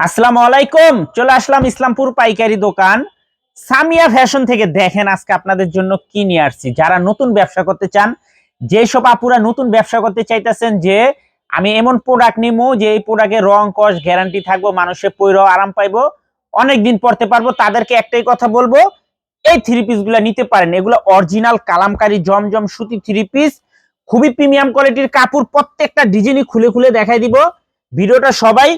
আসসালামু আলাইকুম। চলে আসলাম ইসলামপুর পাইকারি দোকান সামিয়া ফ্যাশন থেকে। দেখেন আজকে আপনাদের জন্য কি নিয়ে আসছি। যারা নতুন ব্যবসা করতে চান, যেসব আপুরা নতুন ব্যবসা করতে চাইতেছেন যে আমি এমন প্রোডাক্ট নিবো যে এই প্রোডাক্টের রং কস গ্যারান্টি থাকবো, মানুষের পইরাও আরাম পাইবো, অনেকদিন পরতে পারবো, তাদেরকে একটাই কথা বলবো, এই থ্রি পিস গুলা নিতে পারেন। এগুলো অরিজিনাল কালামকারী জমজম সুতি থ্রি পিস, খুবই প্রিমিয়াম কোয়ালিটির কাপড়। প্রত্যেকটা ডিজাইনই খুলে খুলে দেখাই দিব। ভিডিওটা সবাই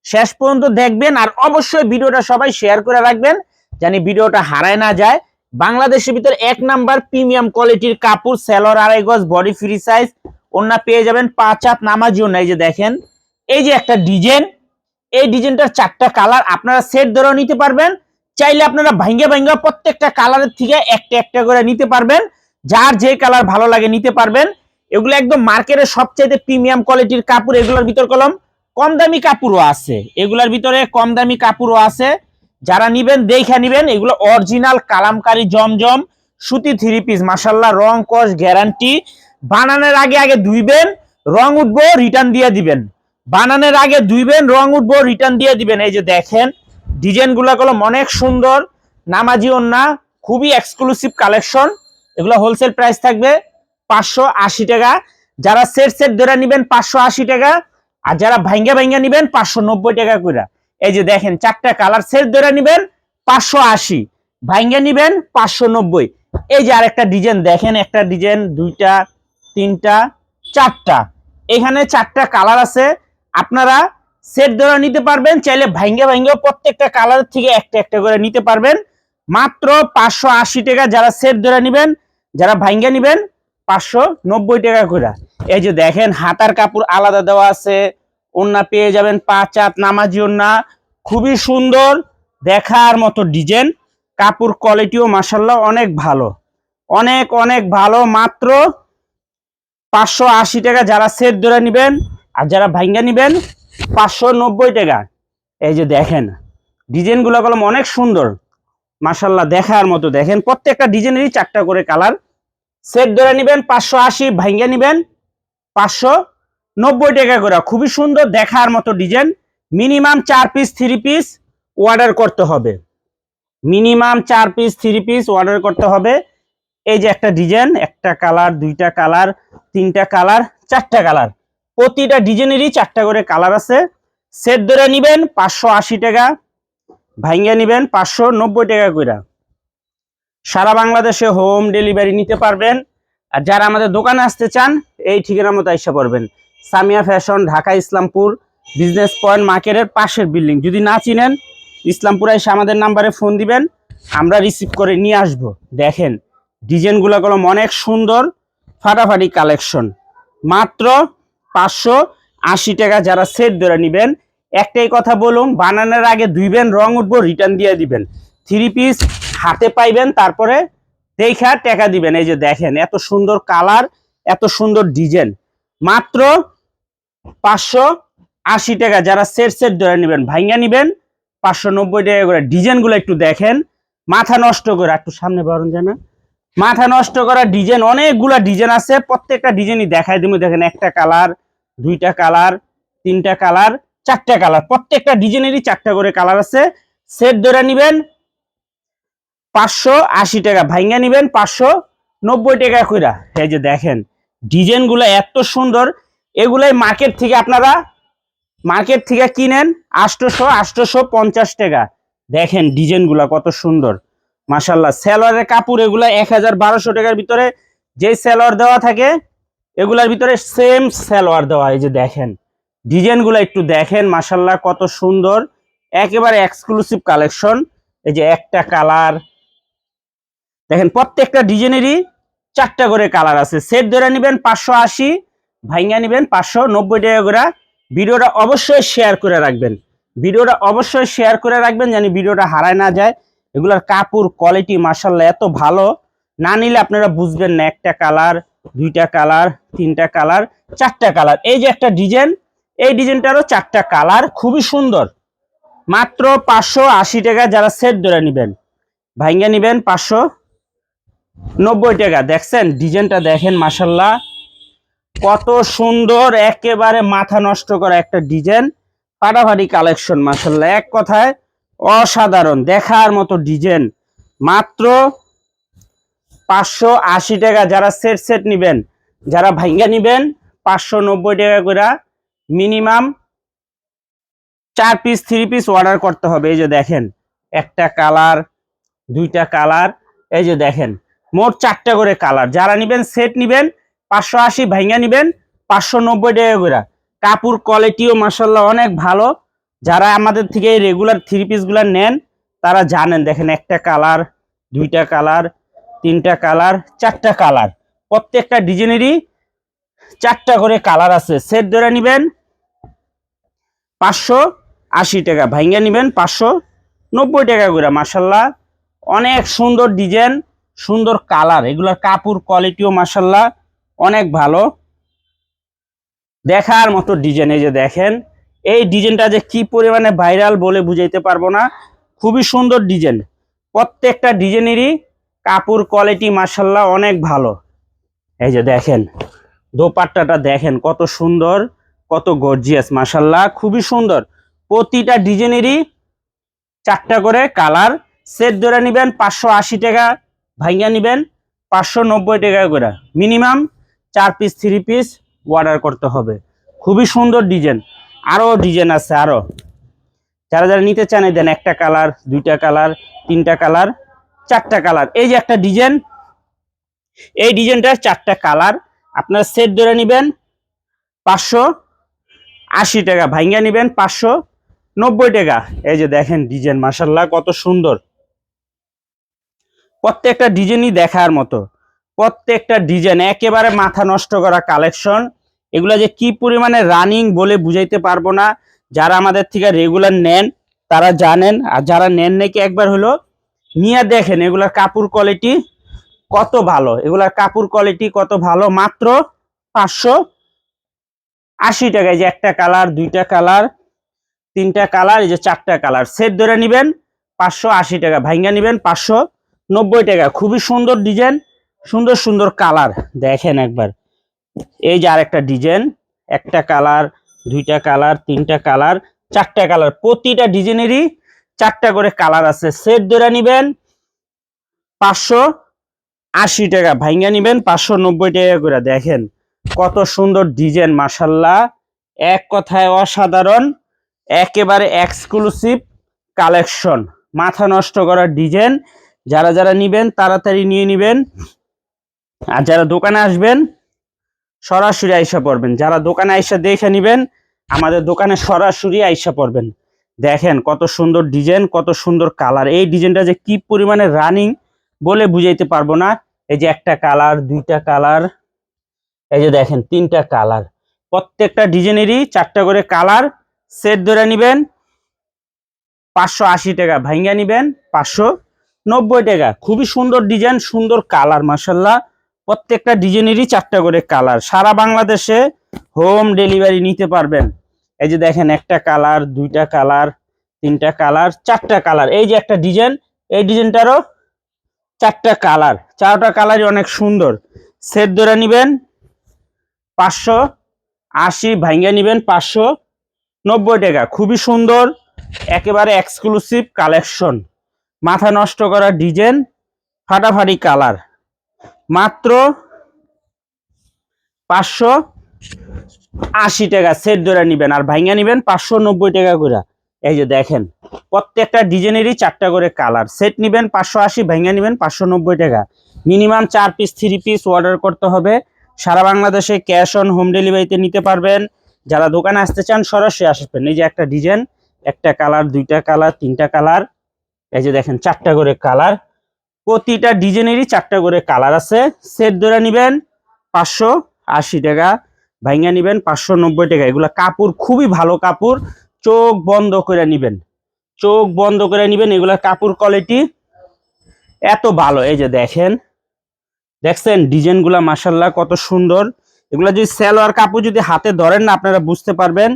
শেষ পর্যন্ত দেখবেন, আর অবশ্যই ভিডিওটা সবাই শেয়ার করে রাখবেন জানি ভিডিওটা হারায় না যায়। বাংলাদেশের ভিতরে এক নাম্বার প্রিমিয়াম কোয়ালিটির কাপড়, সেলর আড়াই গজ, বডি ফ্রি সাইজ, ওন্না পেয়ে যাবেন 5 হাত নামাজি ওন্না। এই যে দেখেন, এই যে একটা ডিজাইন, এই ডিজাইনটার 4টা কালার, আপনারা সেট ধরেও নিতে পারবেন, চাইলে আপনারা ভাঙ্গা ভাঙ্গা প্রত্যেকটা কালারের থেকে একটা একটা করে নিতে পারবেন, যার যে কালার ভালো লাগে নিতে পারবেন। এগুলো একদম মার্কেটের সবচেয়ে প্রিমিয়াম কোয়ালিটির কাপড়। এগুলোর ভিতর কলম কম দামি কাপড়ও আছে, এগুলার ভিতরে কম দামি কাপড়ও আছে। যারা নিবেন দেখে নিবেন। এগুলো অরিজিনাল কালামকারী জমজম সুতি থ্রি পিস, মাশাআল্লাহ, রং কস গ্যারান্টি। বানানোর আগে আগে ধুইবেন, রং উঠবো রিটার্ন দিয়ে দিবেন। বানানোর আগে ধুইবেন, রং উঠবো রিটার্ন দিয়ে দিবেন। এই যে দেখেন ডিজাইন গুলা কলম অনেক সুন্দর, নামাজি ওন্না, খুবই এক্সক্লুসিভ কালেকশন। এগুলো হোলসেল প্রাইস থাকবে 580 টাকা। যারা সেট সেট ধরে নিবেন 580 টাকা, আর যারা ভাঙ্গা ভাঙ্গা নিবেন 590 টাকা করে। এই যে দেখেন 4টা কালার, সেট ধরে নিবেন 580, ভাঙ্গা নিবেন 590। এই যে আরেকটা ডিজাইন দেখেন, একটা ডিজাইন, দুইটা, তিনটা, 4টা, এখানে 4টা কালার আছে। আপনারা সেট ধরে নিতে পারবেন, চাইলে ভাঙ্গা ভাঙ্গা প্রত্যেকটা কালার থেকে একটা একটা করে নিতে পারবেন। মাত্র 580 টাকা যারা সেট ধরে নিবেন, যারা ভাঙ্গা নিবেন 590 টাকা করে। এই যে দেখেন হাতার কাপড় আলাদা দেওয়া আছে, ওন্না পেয়ে যাবেন 5 হাত নামাজি ওন্না, খুবই সুন্দর দেখার মতো ডিজাইন। কাপড় কোয়ালিটিও মাশাআল্লাহ অনেক ভালো, অনেক অনেক ভালো। মাত্র 580 টাকা যারা সেট ধরে নিবেন, আর যারা ভাঙ্গা নিবেন 590 টাকা। এই যে দেখেন ডিজাইনগুলো কলম অনেক সুন্দর, মাশাআল্লাহ দেখার মতো। দেখেন প্রত্যেকটা ডিজাইনেরই 4টা করে কালার। সেট ধরে নিবেন 580, ভাঙ্গা নিবেন 590 টাকা করে। খুবই সুন্দর দেখার মতো design. Minimum 4 piece 3 piece order করতে হবে, মিনিমাম 4 পিস 3 পিস অর্ডার করতে হবে। এই যে একটা ডিজাইন, একটা কালার, দুইটা কালার, তিনটা কালার, 4টা কালার, প্রতিটা ডিজাইনেরই 4টা করে কালার আছে। সেট ধরে নিবেন 580 টাকা, ভাঙ্গা নিবেন 590 টাকা করে। সারা বাংলাদেশে হোম ডেলিভারি নিতে পারবেন। আর যারা আমাদের দোকানে আসতে চান, এই ঠিকানা মতো এসে পড়বেন। Samia fashion, Dhaka Islampur business point মার্কেটের পাশের বিল্ডিং। যদি না চিনেন, ইসলামপুরে এসে আমাদের নাম্বারে ফোন দিবেন, আমরা রিসিভ করে নিয়ে আসব। দেখেন ডিজাইনগুলো কলম অনেক সুন্দর, ফাটাফাটি কালেকশন। মাত্র 580 টাকা যারা সেট ধরে নিবেন। একটাই কথা বলুন, বানানোর আগে ধুইবেন, রং উঠবো রিটার্ন দিয়ে দিবেন। 3 পিস হাতে পাইবেন, তারপরে দেখা টাকা দিবেন। এই যে দেখেন এত সুন্দর কালার, এত সুন্দর ডিজাইন। মাত্র 580 টাকা যারা সেট সেট ধরে নিবেন, ভাঙ্গা নিবেন 590 টাকা করে। ডিজাইনগুলো একটু দেখেন, মাথা নষ্ট করে, একটু সামনে বাড়ুন জানা, মাথা নষ্ট করা ডিজাইন, অনেকগুলা ডিজাইন আছে। প্রত্যেকটা ডিজাইনই দেখাই দিব। দেখেন একটা কালার, দুইটা কালার, তিনটা কালার, 4টা কালার, প্রত্যেকটা ডিজাইনেরই 4টা করে কালার আছে। সেট ধরে নিবেন 580 টাকা, ভাঙ্গা নিবেন 590 টাকা কইরা। এই যে দেখেন ডিজাইনগুলো এত সুন্দর। এগুলাই মার্কেট থেকে আপনারা কিনেন 850 টাকা। দেখেন ডিজাইনগুলো কত সুন্দর, মাশাআল্লাহ। সেলরের কাপড় এগুলা 1000-1200 টাকার ভিতরে যে সেলর দেওয়া থাকে, এগুলার ভিতরে সেম সেলর দেওয়া। এই যে দেখেন ডিজাইনগুলো একটু দেখেন, মাশাআল্লাহ কত সুন্দর, একেবারে এক্সক্লুসিভ কালেকশন। এই যে একটা কালার দেখেন, প্রত্যেকটা ডিজাইনেরই 4টা করে কালার আছে। সেট ধরে নিবেন 580, ভাঙ্গা নিবেন 590 টাকা করে। ভিডিওটা অবশ্যই শেয়ার করে রাখবেন, ভিডিওটা অবশ্যই শেয়ার করে রাখবেন জানি ভিডিওটা হারায় না যায়। এগুলার কাপড় কোয়ালিটি মাশাআল্লাহ এত ভালো, না নিলে আপনারা বুঝবেন না। একটা কালার, দুইটা কালার, তিনটা কালার, 4টা কালার। এই যে একটা ডিজাইন, এই ডিজাইনটারও 4টা কালার, খুবই সুন্দর। মাত্র 580 টাকা যারা সেট ধরে নিবেন, ভাঙ্গা নিবেন 590 টাকা। দেখছেন ডিজাইনটা দেখেন, মাশাআল্লাহ কত সুন্দর, একেবারে মাথা নষ্ট করা একটা ডিজাইন। ফাটাফাটি কালেকশন মাশাআল্লাহ, এক কথায় অসাধারণ, দেখার মতো ডিজাইন। মাত্র 580 টাকা। যারা সেট সেট নিবেন, যারা ভাঙ্গা নিবেন 590 টাকা করে মিনিমাম 4 পিস 3 পিস অর্ডার করতে হবে। এই যে দেখেন একটা কালার, দুইটা কালার, এই যে দেখেন মোট 4টা করে কালার। যারা নিবেন সেট নিবেন 580, ভাঙ্গা নিবেন 590 টাকা করে। কাপড় কোয়ালিটিও মাশাআল্লাহ অনেক ভালো। যারা আমাদের থেকে রেগুলার 3 পিস গুলা নেন তারা জানেন। দেখেন একটা কালার, দুইটা কালার, তিনটা কালার, 4টা কালার। প্রত্যেকটা ডিজাইনেরই 4টা করে কালার আছে। সেট ধরে নিবেন 580 টাকা, ভাঙ্গা নিবেন 590 টাকা করে। মাশাআল্লাহ অনেক সুন্দর ডিজাইন, সুন্দর কালার। এগুলোর কাপড় কোয়ালিটিও মাশাআল্লাহ অনেক ভালো, দেখার মতো ডিজাইন। এই যে দেখেন এই ডিজাইনটা যে কি পরিমাণে ভাইরাল বলে বুঝাইতে পারবো না। খুবই সুন্দর ডিজাইন, প্রত্যেকটা ডিজাইনেরই কাপড় কোয়ালিটি মাশাআল্লাহ অনেক ভালো। এই যে দেখেন দোপাট্টাটা দেখেন কত সুন্দর, কত গর্জিয়াস মাশাআল্লাহ, খুবই সুন্দর। প্রতিটা ডিজাইনেরই 4টা করে কালার। সেট ধরে নিবেন 580 টাকা, ভাঙ্গা নিবেন 590 টাকা করে। মিনিমাম 4 পিস 3 পিস অর্ডার করতে হবে। খুবই সুন্দর ডিজাইন, আরো ডিজাইন আছে আরো। যারা যারা নিতে চান দেন একটা কালার, দুইটা কালার, তিনটা কালার, 4টা কালার। এই যে একটা ডিজাইন, এই ডিজাইনটার 4টা কালার। আপনারা সেট ধরে নিবেন 580 টাকা, ভাঙ্গা নিবেন 590 টাকা। এই যে দেখেন ডিজাইন মাশাআল্লাহ কত সুন্দর। প্রত্যেকটা ডিজাইনই দেখার মতো, প্রত্যেকটা ডিজাইন একেবারে মাথা নষ্ট করা কালেকশন। এগুলা যে কি পরিমাণে রানিং বলে বুঝাইতে পারবো না। যারা আমাদের থেকে রেগুলার নেন তারা জানেন, আর যারা নেন নাকি একবার হলো নিয়ে দেখেন এগুলার কাপড় কোয়ালিটি কত ভালো। এগুলার কাপড় কোয়ালিটি কত ভালো। মাত্র 580 টাকায়। যে একটা কালার, দুইটা কালার, তিনটা কালার, এই যে 4টা কালার। সেট ধরে নিবেন 580 টাকা, ভাঙ্গা নিবেন 590 টাকা। খুবই সুন্দর ডিজাইন, সুন্দর সুন্দর কালার। দেখেন একবার এই যে আরেকটা ডিজাইন, একটা কালার, দুইটা কালার, তিনটা কালার, 4টা কালার। প্রতিটা ডিজাইনেরই 4টা করে কালার আছে। সেট ধরে নিবেন 580 টাকা, ভাঙ্গা নিবেন 590 টাকা করে। দেখেন কত সুন্দর ডিজাইন মাশাআল্লাহ, এক কথায় অসাধারণ, একেবারে এক্সক্লুসিভ কালেকশন, মাথা নষ্ট করার ডিজাইন। যারা যারা নিবেন তাড়াতাড়ি নিয়ে নিবেন। আর যারা দোকানে আসবেন সরাসরি আইসা পড়বেন। যারা দোকানে আইসা দেখে নিবেন, আমাদের দোকানে সরাসরি আইসা পড়বেন। দেখেন কত সুন্দর ডিজাইন, কত সুন্দর কালার। এই ডিজাইনটা যে কি পরিমাণে রানিং বলে বুঝাইতে পারবো না। এই যে একটা কালার, দুইটা কালার, এই যে দেখেন তিনটা কালার। প্রত্যেকটা ডিজাইনেরই 4টা করে কালার। সেট ধরে নিবেন 580 টাকা, ভাঙ্গা নিবেন 590 টাকা। খুবই সুন্দর ডিজাইন, সুন্দর কালার মাশাআল্লাহ। প্রত্যেকটা ডিজাইনেরই 4টা করে কালার। সারা বাংলাদেশে হোম ডেলিভারি নিতে পারবেন। এই যে দেখেন একটা কালার, দুইটা কালার, তিনটা কালার, 4টা কালার। এই যে একটা ডিজাইন, এই ডিজাইনটারও 4টা কালার। 4টা কালারই অনেক সুন্দর। সেট ধরে নিবেন 580, ভাঙ্গা নিবেন 590 টাকা। খুবই সুন্দর, একেবারে এক্সক্লুসিভ কালেকশন, মাথা নষ্ট করা ডিজাইন, ফাটাফাটি কালার। মাত্র 580 টাকা সেট ধরে নিবেন, আর ভাঙ্গা নিবেন 590 টাকা করে। এই যে দেখেন প্রত্যেকটা ডিজাইনেরই 4টা করে কালার। সেট নিবেন 580, ভাঙ্গা নিবেন 590 টাকা। মিনিমাম 4 পিস 3 পিস অর্ডার করতে হবে। সারা বাংলাদেশে ক্যাশ অন হোম ডেলিভারিতে নিতে পারবেন। যারা দোকানে আসতে চান সরাসরি আসবেন। এই যে একটা ডিজাইন, একটা কালার, দুইটা কালার, তিনটা কালার, এই যে দেখেন 4টা করে কালার। প্রতিটা ডিজাইনেরই 4টা করে কালার আছে। সেট ধরে নিবেন 580 টাকা, ভাঙ্গা নিবেন 590 টাকা। এগুলা কাপড় খুবই ভালো কাপড়, চোখ বন্ধ করে নিবেন, চোখ বন্ধ করে নিবেন। এগুলা কাপড় কোয়ালিটি এত ভালো। এই যে দেখেন, দেখছেন ডিজাইনগুলা মাশাআল্লাহ কত সুন্দর। এগুলা যদি সালোয়ার কাপড় যদি হাতে ধরেন না আপনারা বুঝতে পারবেন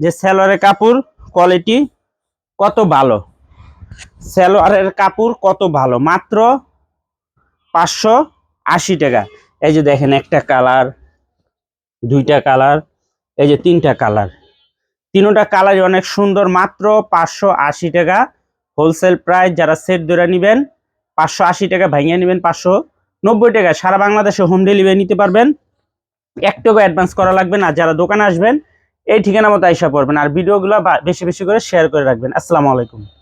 যে সালোয়ারের কাপড় কোয়ালিটি কত ভালো, সালোয়ারের কাপড় কত ভালো। মাত্র 580 টাকা। এই যে দেখেন একটা কালার, দুইটা কালার, এই যে তিনটা কালার। তিনোটা কালারই অনেক সুন্দর, মাত্র 580 টাকা হোলসেল প্রাইস। যারা সেট ধরে নেবেন 580 টাকা, ভাঙিয়ে নেবেন 590 টাকা। সারা বাংলাদেশে হোম ডেলিভারি নিতে পারবেন, 1 টাকা অ্যাডভান্স করা লাগবে না। যারা দোকানে আসবেন এই ঠিকানা মতো আইসা পড়বেন, আর ভিডিওগুলো বেশি বেশি করে শেয়ার করে রাখবেন। আসসালামু আলাইকুম।